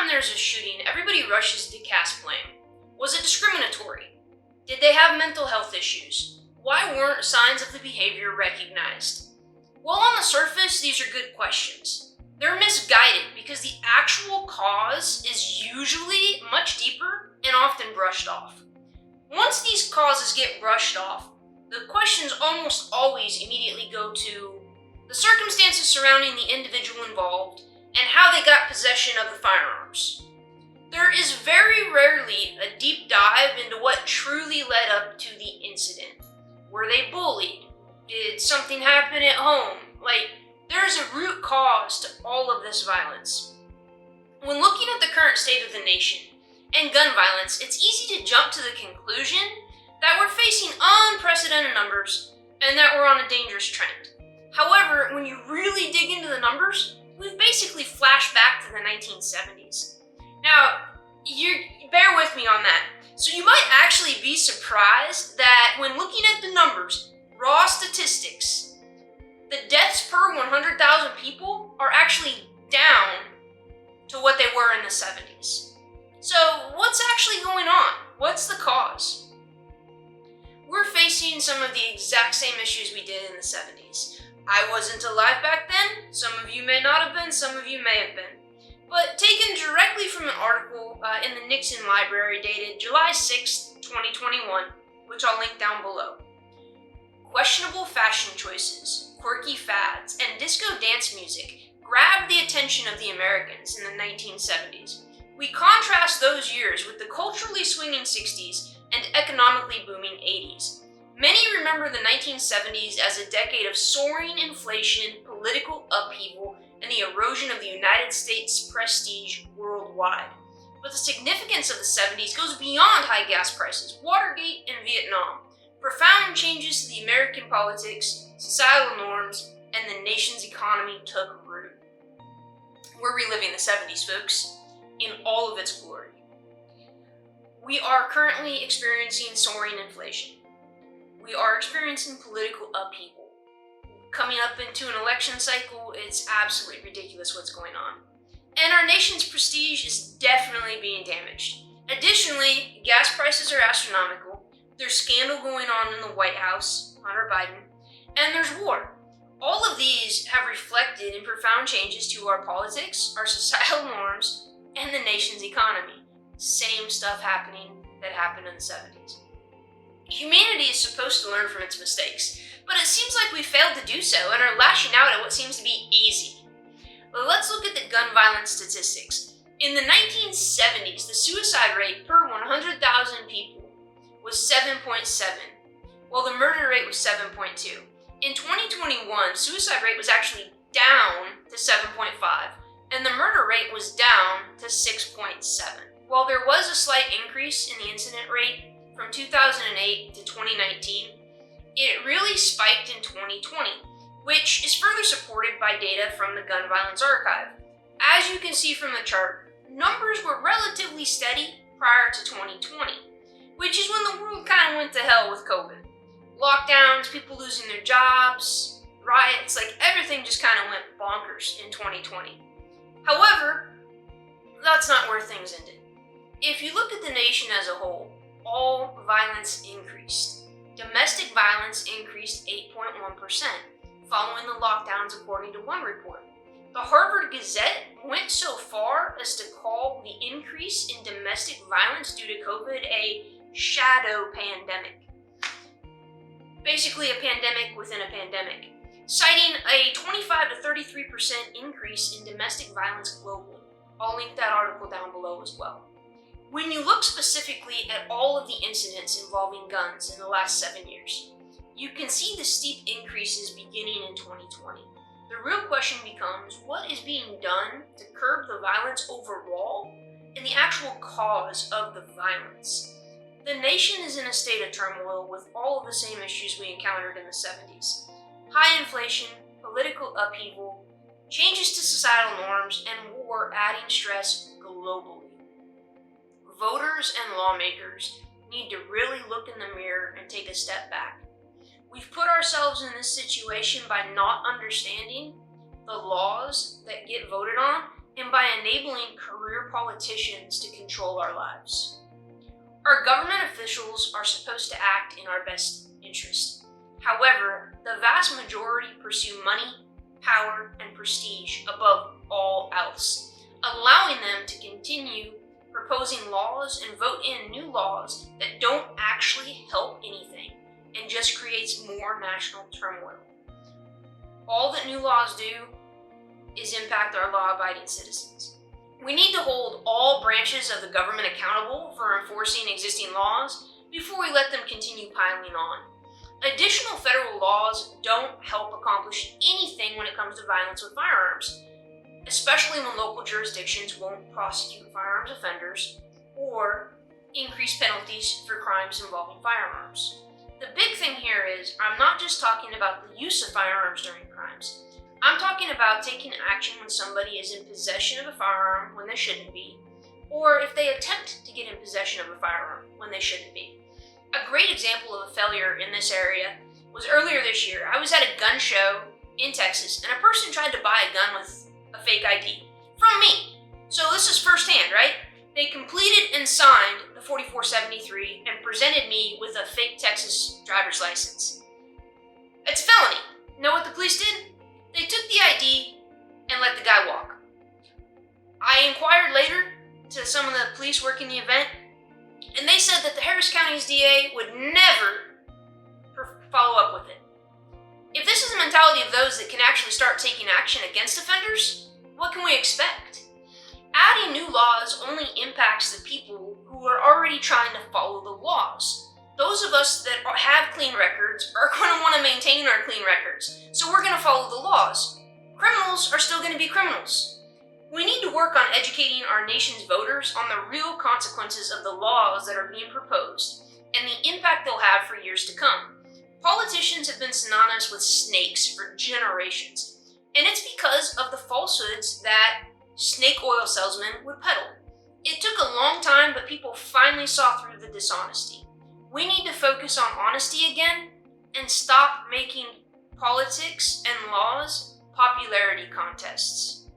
time there's a shooting, everybody rushes to cast blame. Was it discriminatory? Did they have mental health issues? Why weren't signs of the behavior recognized? Well, on the surface, these are good questions. They're misguided because the actual cause is usually much deeper and often brushed off. Once these causes get brushed off, the questions almost always immediately go to the circumstances surrounding the individual involved and how they got possession of the firearms. There is very rarely a deep dive into what truly led up to the incident. Were they bullied? Did something happen at home? There's a root cause to all of this violence. When looking at the current state of the nation and gun violence, it's easy to jump to the conclusion that we're facing unprecedented numbers and that we're on a dangerous trend. However, when you really dig into the numbers, we've basically flashed back to the 1970s. Now, bear with me on that. So you might actually be surprised that when looking at the numbers, raw statistics, the deaths per 100,000 people are actually down to what they were in the 70s. So what's actually going on? What's the cause? We're facing some of the exact same issues we did in the 70s. I wasn't alive back then. Some of you may not have been, some of you may have been. But taken directly from an article in the Nixon Library dated July 6, 2021, which I'll link down below. Questionable fashion choices, quirky fads, and disco dance music grabbed the attention of the Americans in the 1970s. We contrast those years with the culturally swinging 60s and economically booming 80s. Many remember the 1970s as a decade of soaring inflation, political upheaval, and the erosion of the United States' prestige worldwide. But the significance of the 70s goes beyond high gas prices, Watergate, and Vietnam. Profound changes to the American politics, societal norms, and the nation's economy took root. We're reliving the 70s, folks, in all of its glory. We are currently experiencing soaring inflation. We are experiencing political upheaval. Coming up into an election cycle, it's absolutely ridiculous what's going on. And our nation's prestige is definitely being damaged. Additionally, gas prices are astronomical. There's scandal going on in the White House, Hunter Biden, and there's war. All of these have reflected in profound changes to our politics, our societal norms, and the nation's economy. Same stuff happening that happened in the 70s. Humanity is supposed to learn from its mistakes, but it seems like we failed to do so and are lashing out at what seems to be easy. Let's look at the gun violence statistics. In the 1970s, the suicide rate per 100,000 people was 7.7, while the murder rate was 7.2. In 2021, suicide rate was actually down to 7.5, and the murder rate was down to 6.7. While there was a slight increase in the incident rate from 2008 to 2019, it really spiked in 2020, which is further supported by data from the Gun Violence Archive. As you can see from the chart, numbers were relatively steady prior to 2020, which is when the world kind of went to hell with COVID. Lockdowns, people losing their jobs, riots, everything just kind of went bonkers in 2020. However, that's not where things ended. If you look at the nation as a whole, all violence increased. Domestic violence increased 8.1%, following the lockdowns according to one report. The Harvard Gazette went so far as to call the increase in domestic violence due to COVID a shadow pandemic. Basically a pandemic within a pandemic, citing a 25 to 33% increase in domestic violence globally. I'll link that article down below as well. When you look specifically at all of the incidents involving guns in the last 7 years, you can see the steep increases beginning in 2020. The real question becomes, what is being done to curb the violence overall and the actual cause of the violence? The nation is in a state of turmoil with all of the same issues we encountered in the 70s. High inflation, political upheaval, changes to societal norms, and war adding stress globally. Voters and lawmakers need to really look in the mirror and take a step back. We've put ourselves in this situation by not understanding the laws that get voted on and by enabling career politicians to control our lives. Our government officials are supposed to act in our best interest. However, the vast majority pursue money, power, and prestige above all else, allowing them to continue proposing laws and vote in new laws that don't actually help anything and just creates more national turmoil. All that new laws do is impact our law-abiding citizens. We need to hold all branches of the government accountable for enforcing existing laws before we let them continue piling on. Additional federal laws don't help accomplish anything when it comes to violence with firearms, especially when local jurisdictions won't prosecute firearms offenders or increase penalties for crimes involving firearms. The big thing here is I'm not just talking about the use of firearms during crimes. I'm talking about taking action when somebody is in possession of a firearm when they shouldn't be, or if they attempt to get in possession of a firearm when they shouldn't be. A great example of a failure in this area was earlier this year. I was at a gun show in Texas, and a person tried to buy a gun with a fake ID from me. So this is firsthand, right? They completed and signed the 4473 and presented me with a fake Texas driver's license. It's a felony. Know what the police did? They took the ID and let the guy walk. I inquired later to some of the police working the event, and they said that the Harris County's DA would never follow up with it. If this is the mentality of those that can actually start taking action against offenders, what can we expect? Adding new laws only impacts the people who are already trying to follow the laws. Those of us that have clean records are going to want to maintain our clean records, so we're going to follow the laws. Criminals are still going to be criminals. We need to work on educating our nation's voters on the real consequences of the laws that are being proposed and the impact they'll have for years to come. Politicians have been synonymous with snakes for generations, and it's because of the falsehoods that snake oil salesmen would peddle. It took a long time, but people finally saw through the dishonesty. We need to focus on honesty again and stop making politics and laws popularity contests.